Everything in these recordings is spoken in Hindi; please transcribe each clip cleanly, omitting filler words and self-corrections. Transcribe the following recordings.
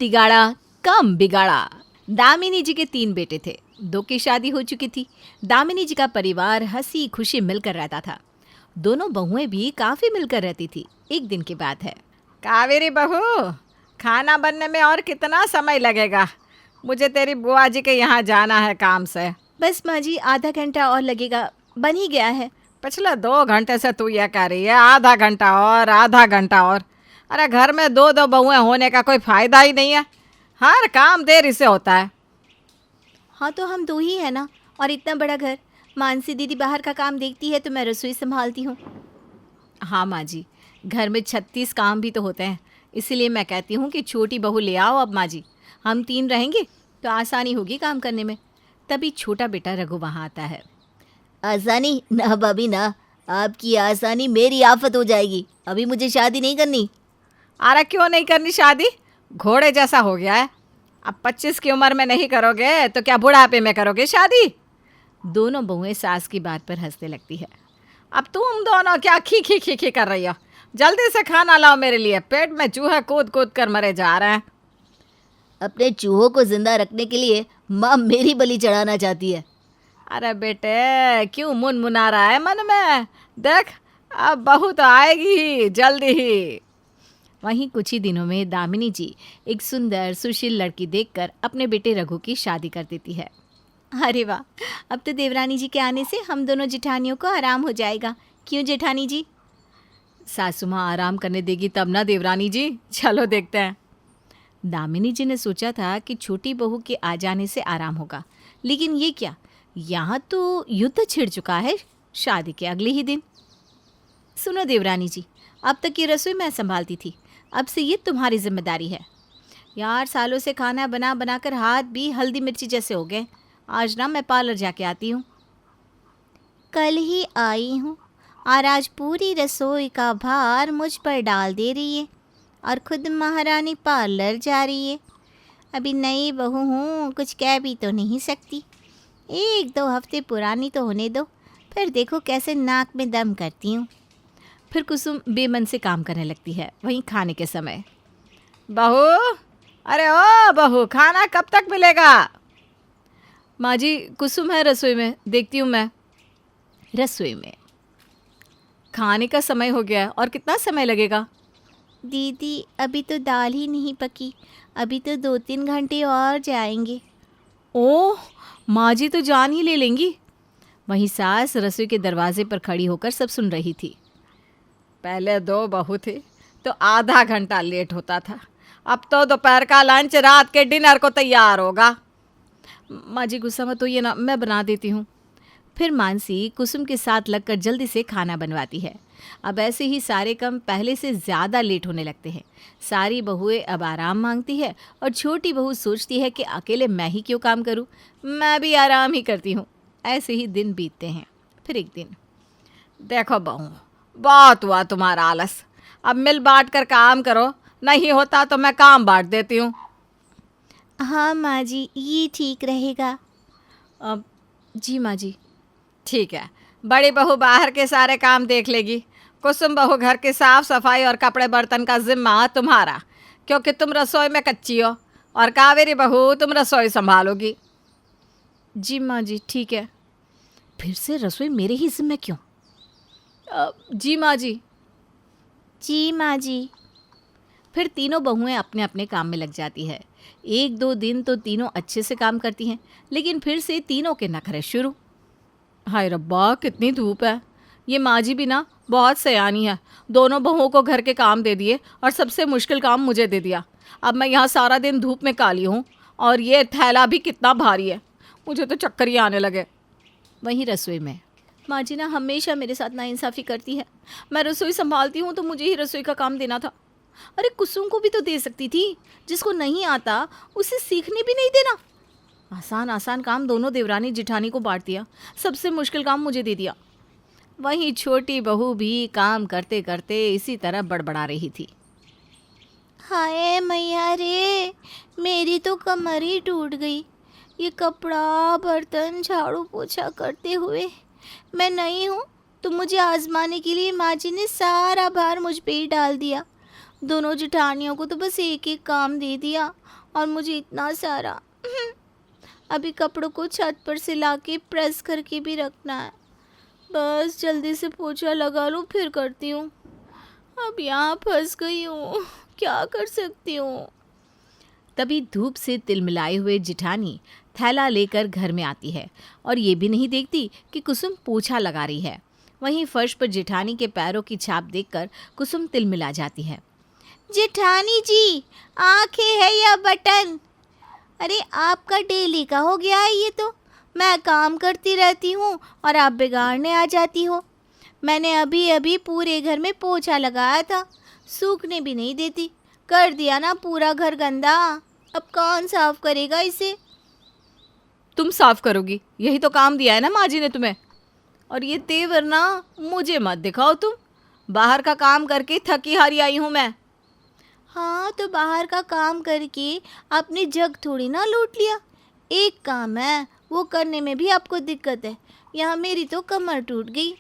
तिगाड़ा कम बिगाड़ा। दामिनी जी के 3 बेटे थे, 2 की शादी हो चुकी थी। दामिनी जी का परिवार हंसी खुशी मिलकर रहता था। दोनों बहुएं भी काफी मिलकर रहती थी। एक दिन की बात है। कावेरी बहू, खाना बनने में और कितना समय लगेगा? मुझे तेरी बुआ जी के यहाँ जाना है काम से। बस माँ जी, आधा घंटा और लगेगा, बन ही गया है। पिछले 2 घंटे से तू यह कह रही है आधा घंटा और आधा घंटा और। अरे घर में 2 बहुएं होने का कोई फायदा ही नहीं है। हर काम देरी से होता है। हाँ तो हम 2 ही है ना, और इतना बड़ा घर। मानसी दीदी बाहर का काम देखती है तो मैं रसोई संभालती हूँ। हाँ माँ जी, घर में 36 काम भी तो होते हैं, इसीलिए मैं कहती हूँ कि छोटी बहू ले आओ अब माँ जी। हम 3 रहेंगे तो आसानी होगी काम करने में। तभी छोटा बेटा रघु वहाँ आता है। आसानी ना भाभी ना, आपकी आसानी मेरी आफत हो जाएगी। अभी मुझे शादी नहीं करनी। अरे क्यों नहीं करनी शादी? घोड़े जैसा हो गया है। अब 25 की उम्र में नहीं करोगे तो क्या बुढ़ापे में करोगे शादी? दोनों बहुएं सास की बात पर हंसने लगती है। अब तुम दोनों क्या खी खी खी खी कर रही हो? जल्दी से खाना लाओ मेरे लिए, पेट में चूहे कूद कूद कर मरे जा रहे हैं। अपने चूहों को जिंदा रखने के लिए माँ मेरी बलि चढ़ाना चाहती है। अरे बेटे, क्यों मुनमुना रहा है मन में? देख, अब बहू तो आएगी ही जल्दी ही। वहीं कुछ ही दिनों में दामिनी जी एक सुंदर सुशील लड़की देखकर अपने बेटे रघु की शादी कर देती है। अरे वाह, अब तो देवरानी जी के आने से हम दोनों जेठानियों को आराम हो जाएगा। क्यों जेठानी जी? सासू माँ आराम करने देगी तब ना देवरानी जी। चलो देखते हैं। दामिनी जी ने सोचा था कि छोटी बहू के आ जाने से आराम होगा, लेकिन ये क्या, यहाँ तो युद्ध छिड़ चुका है शादी के अगले ही दिन। सुनो देवरानी जी, अब तक ये रसोई मैं संभालती थी, अब से ये तुम्हारी जिम्मेदारी है। यार, सालों से खाना बना बना कर हाथ भी हल्दी मिर्ची जैसे हो गए। आज ना मैं पार्लर जाके आती हूँ। कल ही आई हूँ और आज पूरी रसोई का भार मुझ पर डाल दे रही है और खुद महारानी पार्लर जा रही है। अभी नई बहू हूँ, कुछ कह भी तो नहीं सकती। 1-2 हफ्ते पुरानी तो होने दो, फिर देखो कैसे नाक में दम करती हूँ। फिर कुसुम बेमन से काम करने लगती है। वहीं खाने के समय, बहू, अरे ओ बहू, खाना कब तक मिलेगा? माँ जी, कुसुम है रसोई में, देखती हूँ मैं। रसोई में, खाने का समय हो गया है और कितना समय लगेगा? दीदी, अभी तो दाल ही नहीं पकी, अभी तो 2-3 घंटे और जाएंगे। ओह, माँ जी तो जान ही ले लेंगी। वहीं सास रसोई के दरवाजे पर खड़ी होकर सब सुन रही थी। पहले 2 बहू थी तो आधा घंटा लेट होता था, अब तो दोपहर का लंच रात के डिनर को तैयार होगा। माँ जी गुस्सा मत होइए ना, मैं बना देती हूँ। फिर मानसी कुसुम के साथ लगकर जल्दी से खाना बनवाती है। अब ऐसे ही सारे काम पहले से ज़्यादा लेट होने लगते हैं। सारी बहुएं अब आराम मांगती है और छोटी बहू सोचती है कि अकेले मैं ही क्यों काम करूँ, मैं भी आराम ही करती हूँ। ऐसे ही दिन बीतते हैं। फिर एक दिन, देखो बहू, बहुत हुआ तुम्हारा आलस, अब मिल बांट कर काम करो, नहीं होता तो मैं काम बांट देती हूँ। हाँ माँ जी, ये ठीक रहेगा। अब जी माँ जी। ठीक है, बड़ी बहू बाहर के सारे काम देख लेगी, कुसुम बहू घर की साफ सफाई और कपड़े बर्तन का जिम्मा तुम्हारा, क्योंकि तुम रसोई में कच्ची हो, और कावेरी बहू तुम रसोई संभालोगी। जी माँ जी, ठीक है। फिर से रसोई मेरे ही जिम्मे क्यों? जी माँ जी। जी माँ जी। फिर तीनों बहुएं अपने अपने काम में लग जाती है। 1-2 दिन तो तीनों अच्छे से काम करती हैं, लेकिन फिर से तीनों के नखरे शुरू। हाय रब्बा, कितनी धूप है। ये माँ जी भी ना बहुत सयानी है, दोनों बहुओं को घर के काम दे दिए और सबसे मुश्किल काम मुझे दे दिया। अब मैं यहाँ सारा दिन धूप में काली हूँ और ये थैला भी कितना भारी है, मुझे तो चक्कर ही आने लगे। वहीं रसोई में, माँ जी ना हमेशा मेरे साथ नाइंसाफ़ी करती है। मैं रसोई संभालती हूँ तो मुझे ही रसोई का काम देना था। अरे कुसुम को भी तो दे सकती थी, जिसको नहीं आता उसे सीखने भी नहीं देना। आसान आसान काम दोनों देवरानी जिठानी को बांट दिया, सबसे मुश्किल काम मुझे दे दिया। वहीं छोटी बहू भी काम करते करते इसी तरह बड़बड़ा रही थी। हाय मैया रे, मेरी तो कमर ही टूट गई। ये कपड़ा बर्तन झाड़ू पोछा करते हुए मैं नहीं हूँ तो मुझे आजमाने के लिए माँ जी ने सारा भार मुझ पे ही डाल दिया। दोनों जेठानियों को तो बस एक एक काम दे दिया और मुझे इतना सारा। अभी कपड़ों को छत पर से लाके प्रेस करके भी रखना है। बस जल्दी से पोछा लगा लूँ फिर करती हूँ। अब यहाँ फंस गई हूँ, क्या कर सकती हूँ। तभी धूप से तिलमिलाए हुए जिठानी थैला लेकर घर में आती है और ये भी नहीं देखती कि कुसुम पोछा लगा रही है। वहीं फर्श पर जिठानी के पैरों की छाप देखकर कुसुम तिलमिला जाती है। जेठानी जी, आंखें है या बटन? अरे आपका डेली का हो गया है ये तो। मैं काम करती रहती हूँ और आप बिगाड़ने आ जाती हो। मैंने अभी अभी पूरे घर में पोछा लगाया था, सूखने भी नहीं देती। कर दिया ना पूरा घर गंदा। अब कौन साफ करेगा इसे? तुम साफ करोगी, यही तो काम दिया है ना माँ जी ने तुम्हें। और ये तेवर ना मुझे मत दिखाओ तुम। बाहर का काम करके थकी हारी आई हूँ मैं। हाँ तो बाहर का काम करके आपने जग थोड़ी ना लूट लिया। एक काम है वो करने में भी आपको दिक्कत है। यहाँ मेरी तो कमर टूट गई।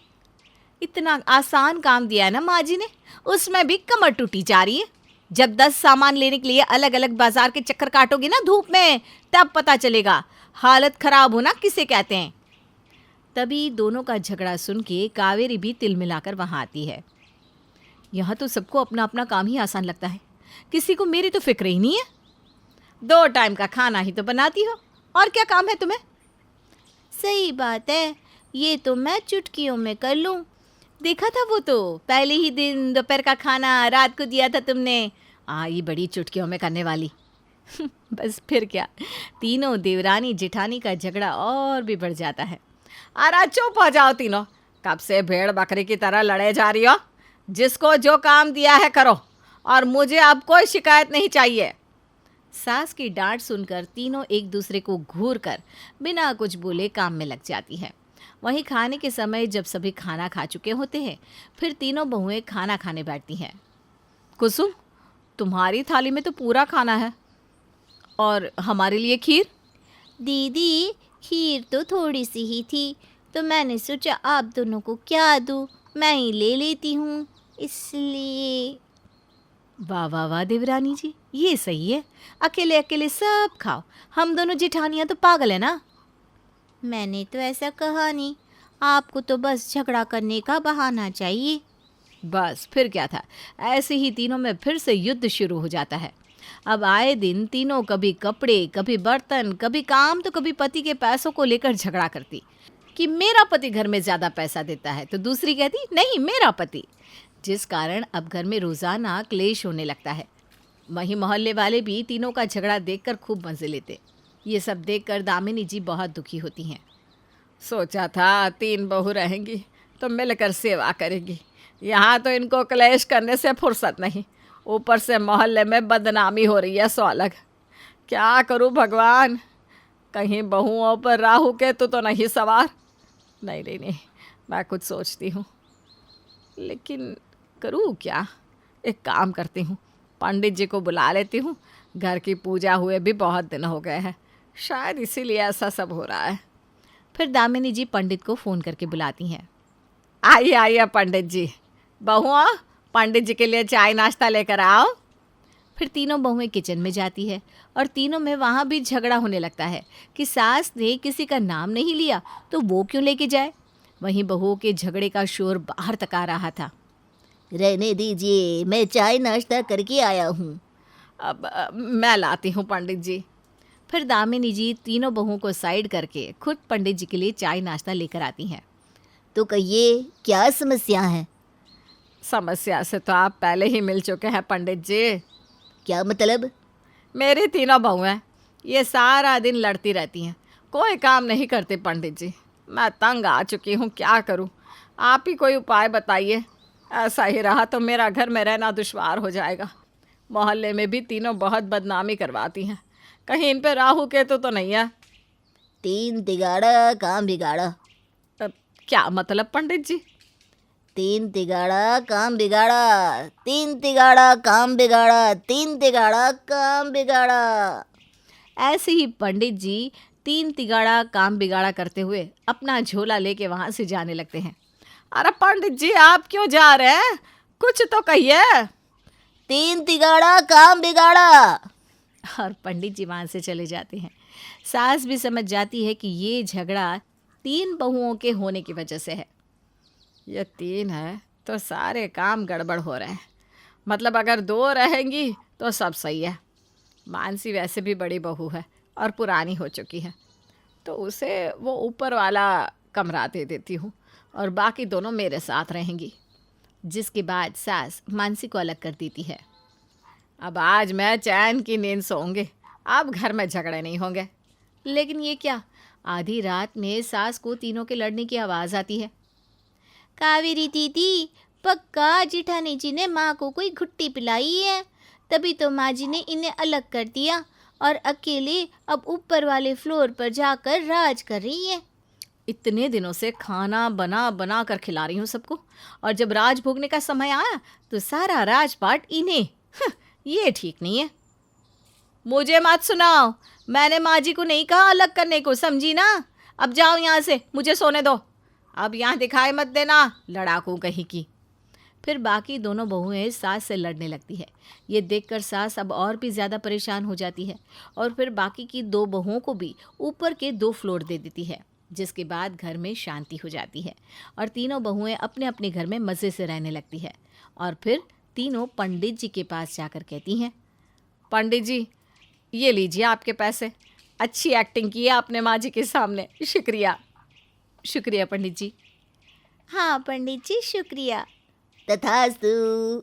इतना आसान काम दिया है ना माँ जी ने, उसमें भी कमर टूटी जा रही है। जब 10 सामान लेने के लिए अलग अलग बाजार के चक्कर काटोगी ना धूप में, तब पता चलेगा हालत खराब होना किसे कहते हैं। तभी दोनों का झगड़ा सुन के कावेरी भी तिल मिलाकर वहाँ आती है। यहाँ तो सबको अपना अपना काम ही आसान लगता है, किसी को मेरी तो फिक्र ही नहीं है। 2 टाइम का खाना ही तो बनाती हो, और क्या काम है तुम्हें। सही बात है, ये तो मैं चुटकियों में कर लूँ। देखा था वो तो पहले ही दिन दोपहर का खाना रात को दिया था तुमने। ये बड़ी चुटकियों में करने वाली। बस फिर क्या, तीनों देवरानी जेठानी का झगड़ा और भी बढ़ जाता है। अरे चुप हो जाओ तीनों, कब से भेड़ बकरी की तरह लड़े जा रही हो। जिसको जो काम दिया है करो, और मुझे अब कोई शिकायत नहीं चाहिए। सास की डांट सुनकर तीनों एक दूसरे को घूर कर बिना कुछ बोले काम में लग जाती है। वहीं खाने के समय जब सभी खाना खा चुके होते हैं, फिर तीनों बहुएं खाना खाने बैठती हैं। कुसुम, तुम्हारी थाली में तो पूरा खाना है, और हमारे लिए खीर। दीदी, खीर तो थोड़ी सी ही थी, तो मैंने सोचा आप दोनों को क्या दूँ, मैं ही ले लेती हूँ, इसलिए। वाह वाह वाह देवरानी जी, ये सही है। अकेले अकेले सब खाओ, हम दोनों जेठानियाँ तो पागल है ना। मैंने तो ऐसा कहा नहीं, आपको तो बस झगड़ा करने का बहाना चाहिए। बस फिर क्या था, ऐसे ही तीनों में फिर से युद्ध शुरू हो जाता है। अब आए दिन तीनों कभी कपड़े, कभी बर्तन, कभी काम, तो कभी पति के पैसों को लेकर झगड़ा करती कि मेरा पति घर में ज़्यादा पैसा देता है, तो दूसरी कहती नहीं मेरा पति। जिस कारण अब घर में रोज़ाना क्लेश होने लगता है। वहीं मोहल्ले वाले भी तीनों का झगड़ा देखकर खूब मज़े लेते। ये सब देखकर दामिनी जी बहुत दुखी होती हैं। सोचा था 3 बहू रहेंगी तो मिलकर सेवा करेंगी, यहाँ तो इनको क्लेश करने से फुर्सत नहीं, ऊपर से मोहल्ले में बदनामी हो रही है सो अलग। क्या करूँ भगवान, कहीं बहुओं पर राहु केतु तो नहीं सवार। नहीं नहीं नहीं, मैं कुछ सोचती हूँ, लेकिन करूँ क्या। एक काम करती हूँ, पंडित जी को बुला लेती हूँ। घर की पूजा हुए भी बहुत दिन हो गए हैं, शायद इसीलिए ऐसा सब हो रहा है। फिर दामिनी जी पंडित को फ़ोन करके बुलाती हैं। आइए आइए पंडित जी, बहुआ पंडित जी के लिए चाय नाश्ता लेकर आओ। फिर तीनों बहुएं किचन में जाती है और तीनों में वहाँ भी झगड़ा होने लगता है कि सास ने किसी का नाम नहीं लिया तो वो क्यों लेके जाए। वहीं बहुओं के झगड़े का शोर बाहर तक आ रहा था। रहने दीजिए, मैं चाय नाश्ता करके आया हूँ। अब मैं लाती हूँ पंडित जी। फिर दामिनी जी तीनों बहुओं को साइड करके खुद पंडित जी के लिए चाय नाश्ता लेकर आती हैं। तो कहिए क्या समस्या है? समस्या से तो आप पहले ही मिल चुके हैं पंडित जी। क्या मतलब? मेरी तीनों बहुएं ये सारा दिन लड़ती रहती हैं, कोई काम नहीं करते पंडित जी। मैं तंग आ चुकी हूँ, क्या करूँ, आप ही कोई उपाय बताइए। ऐसा ही रहा तो मेरा घर में रहना दुश्वार हो जाएगा। मोहल्ले में भी तीनों बहुत बदनामी करवाती हैं, कहीं इन पे राहु केतु तो नहीं है। 3 तिगाड़ा काम बिगाड़ा। क्या मतलब पंडित जी? 3 तिगाड़ा काम बिगाड़ा, 3 तिगाड़ा काम बिगाड़ा, 3 तिगाड़ा काम बिगाड़ा। ऐसे ही पंडित जी 3 तिगाड़ा काम बिगाड़ा करते हुए अपना झोला लेके वहाँ से जाने लगते हैं। अरे पंडित जी आप क्यों जा रहे हैं, कुछ तो कहिए। तीन तिगाड़ा काम बिगाड़ा। और पंडित जी वहाँ से चले जाते हैं। सास भी समझ जाती है कि ये झगड़ा 3 बहुओं के होने की वजह से है। ये 3 है तो सारे काम गड़बड़ हो रहे हैं। मतलब अगर 2 रहेंगी तो सब सही है। मानसी वैसे भी बड़ी बहू है और पुरानी हो चुकी है, तो उसे वो ऊपर वाला कमरा दे देती हूँ और बाकी दोनों मेरे साथ रहेंगी। जिसके बाद सास मानसी को अलग कर देती है। अब आज मैं चैन की नींद सोऊंगी। अब घर में झगड़े नहीं होंगे। लेकिन ये क्या, आधी रात में सास को तीनों के लड़ने की आवाज़ आती है। कावेरी दीदी, पक्का जिठानी जी ने माँ को कोई घुट्टी पिलाई है, तभी तो माँ जी ने इन्हें अलग कर दिया और अकेले अब ऊपर वाले फ्लोर पर जाकर राज कर रही है। इतने दिनों से खाना बना बना कर खिला रही हूँ सबको, और जब राज भोगने का समय आया तो सारा राजपाट इन्हें। ये ठीक नहीं है। मुझे मत सुनाओ, मैंने माँ जी को नहीं कहा अलग करने को, समझी ना। अब जाओ यहाँ से, मुझे सोने दो। अब यहाँ दिखाई मत देना, लड़ाकू कहीं की। फिर बाकी दोनों बहुएं सास से लड़ने लगती है। ये देखकर सास अब और भी ज़्यादा परेशान हो जाती है और फिर बाकी की 2 बहुओं को भी ऊपर के 2 फ्लोर दे देती है। जिसके बाद घर में शांति हो जाती है और तीनों बहुएं अपने अपने घर में मज़े से रहने लगती है। और फिर तीनों पंडित जी के पास जाकर कहती हैं, पंडित जी, ये लीजिए आपके पैसे। अच्छी एक्टिंग की है आपने माँ जी के सामने, शुक्रिया। शुक्रिया पंडित जी। हाँ पंडित जी, शुक्रिया। तथास्तु।